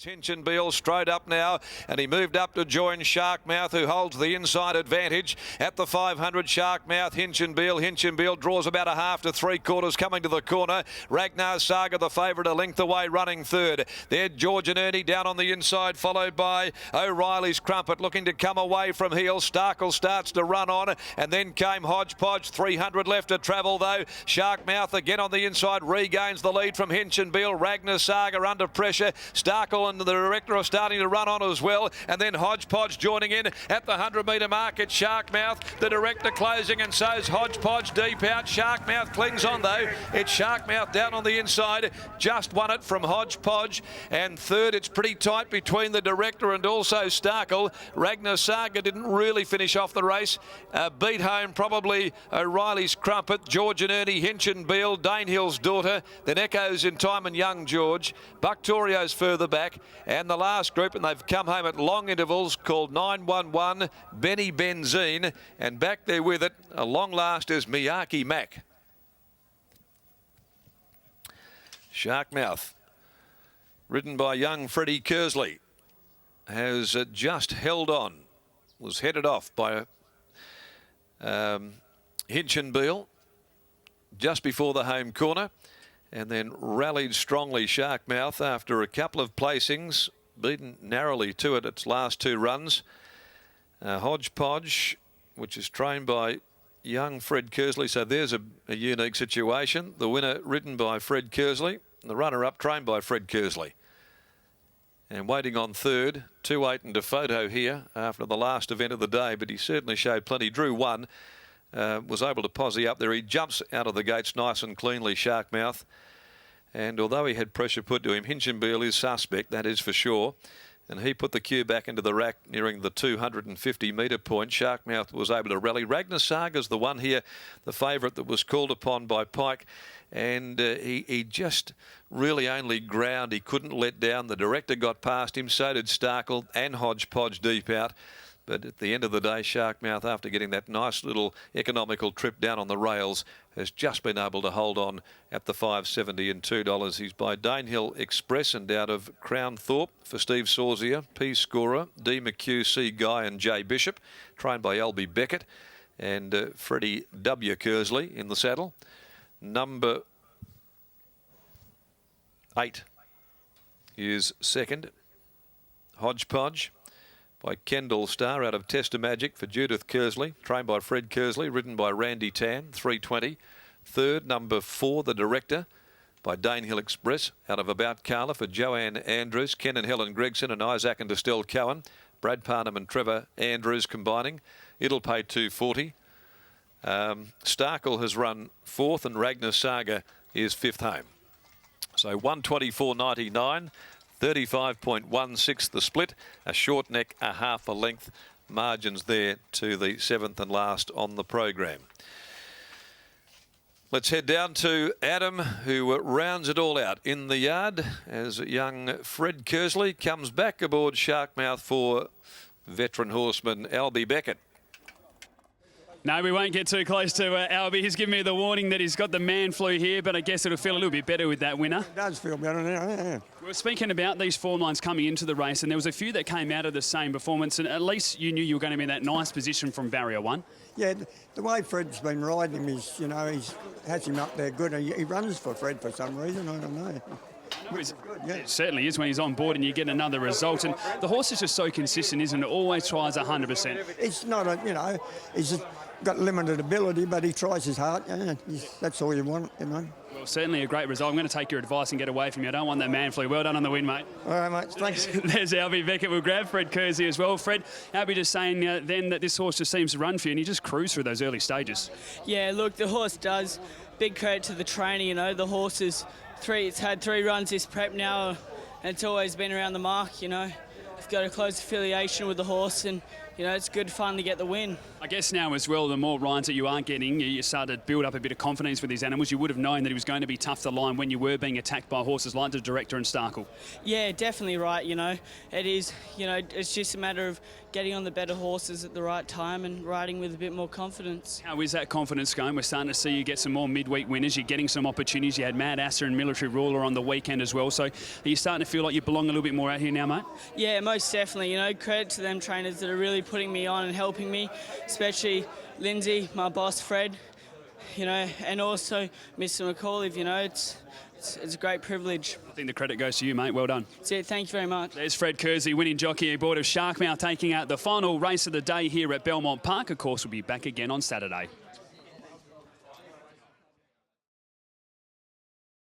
Hinchinbeel straight up now, and he moved up to join Sharkmouth, who holds the inside advantage at the 500. Sharkmouth, Hinchinbeel draws about a half to three quarters coming to the corner. Ragnar Saga, the favourite, a length away, running third. There, George and Ernie down on the inside, followed by O'Reilly's Crumpet, looking to come away from heel. Starkle starts to run on, and then came Hodgepodge. 300 left to travel, though. Sharkmouth again on the inside, regains the lead from Hinchinbeel. Ragnar Saga under pressure. Starkle and the director are starting to run on as well, and then Hodgepodge joining in at the 100-metre mark at Sharkmouth. The director closing, and so's Hodgepodge deep out. Sharkmouth clings on though. It's Sharkmouth down on the inside, just won it from Hodgepodge, and third it's pretty tight between the director and also Starkle. Ragnar Saga didn't really finish off the race, beat home probably O'Reilly's Crumpet, George and Ernie, Hinchinbeel, Danehill's Daughter, then Echoes in Time and Young George. Bucktorio's further back, and the last group, and they've come home at long intervals, called 911 Benny Benzine, and back there with it, a long last, is Miyake Mac. Sharkmouth, ridden by young Freddie Kersley, has just held on, was headed off by Hinchinbeel just before the home corner, and then rallied strongly Sharkmouth after a couple of placings, beaten narrowly to it its last two runs. Hodgepodge, which is trained by young Fred Kersley, so there's a unique situation. The winner ridden by Fred Kersley, the runner-up trained by Fred Kersley. And waiting on third, 2-8 and a photo here after the last event of the day, but he certainly showed plenty. Drew one, was able to posse up there. He jumps out of the gates nice and cleanly, Sharkmouth. And although he had pressure put to him, Hinchinbeel is suspect, that is for sure. And he put the cue back into the rack nearing the 250-metre point. Sharkmouth was able to rally. Ragnar Saga's the one here, the favourite that was called upon by Pike. And he just really only ground. He couldn't let down. The director got past him, so did Starkle and Hodgepodge deep out. But at the end of the day, Sharkmouth, after getting that nice little economical trip down on the rails, has just been able to hold on at the $5.70 and $2. He's by Danehill Express and out of Crown Thorpe for Steve Sauzier, P. Scorer, D. McHugh, C. Guy and J. Bishop, trained by Albie Beckett and Freddie W. Kersley in the saddle. Number 8 is second, Hodgepodge, by Kendall Star out of Tester Magic for Judith Kersley, trained by Fred Kersley, ridden by Randy Tan, 320. Third, number 4, The Director, by Danehill Express out of About Carla for Joanne Andrews, Ken and Helen Gregson and Isaac and Estelle Cohen, Brad Parnham and Trevor Andrews combining. It'll pay $2.40. Starkle has run 4th and Ragnar Saga is 5th home. So 124.99. 35.16 the split, a short neck, a half a length margins there to the 7th and last on the program. Let's head down to Adam, who rounds it all out in the yard as young Fred Kersley comes back aboard Sharkmouth for veteran horseman Albie Beckett. No, we won't get too close to Albie. He's given me the warning that he's got the man flu here, but I guess it'll feel a little bit better with that winner. It does feel better now, yeah. We were speaking about these form lines coming into the race, and there was a few that came out of the same performance, and at least you knew you were going to be in that nice position from barrier 1. Yeah, the way Fred's been riding him is, you know, he has him up there good. He runs for Fred for some reason, I don't know. It certainly is when he's on board and you get another result. And the horse is just so consistent, isn't it? Always tries 100%. It's not a, you know, he's got limited ability, but he tries his heart. Yeah, that's all you want, you know. Well, certainly a great result. I'm going to take your advice and get away from you. I don't want that man flu. Well done on the win, mate. All right, mate. Thanks. There's Albie Beckett. We'll grab Fred Kersley as well. Fred, Albie just saying then that this horse just seems to run for you and he just cruised through those early stages. Yeah, look, the horse does. Big credit to the trainer, you know. The horse is it's had 3 runs this prep now and it's always been around the mark, you know. I've got a close affiliation with the horse, and you know, it's good fun to get the win. I guess now as well, the more rides that you are getting, you start to build up a bit of confidence with these animals. You would have known that he was going to be tough to line when you were being attacked by horses like the Director and Starkle. Yeah, definitely right. You know, it is. You know, it's just a matter of getting on the better horses at the right time and riding with a bit more confidence. How is that confidence going? We're starting to see you get some more midweek winners. You're getting some opportunities. You had Mad Asser and Military Ruler on the weekend as well. So are you starting to feel like you belong a little bit more out here now, mate? Yeah, most definitely. You know, credit to them trainers that are really putting me on and helping me, especially Lindsay, my boss, Fred, you know, and also Mr. McAuliffe. You know, it's a great privilege. I think the credit goes to you, mate. Well done. That's it. Thank you very much. There's Fred Kersey, winning jockey aboard of Sharkmouth, taking out the final race of the day here at Belmont Park. Of course, we'll be back again on Saturday.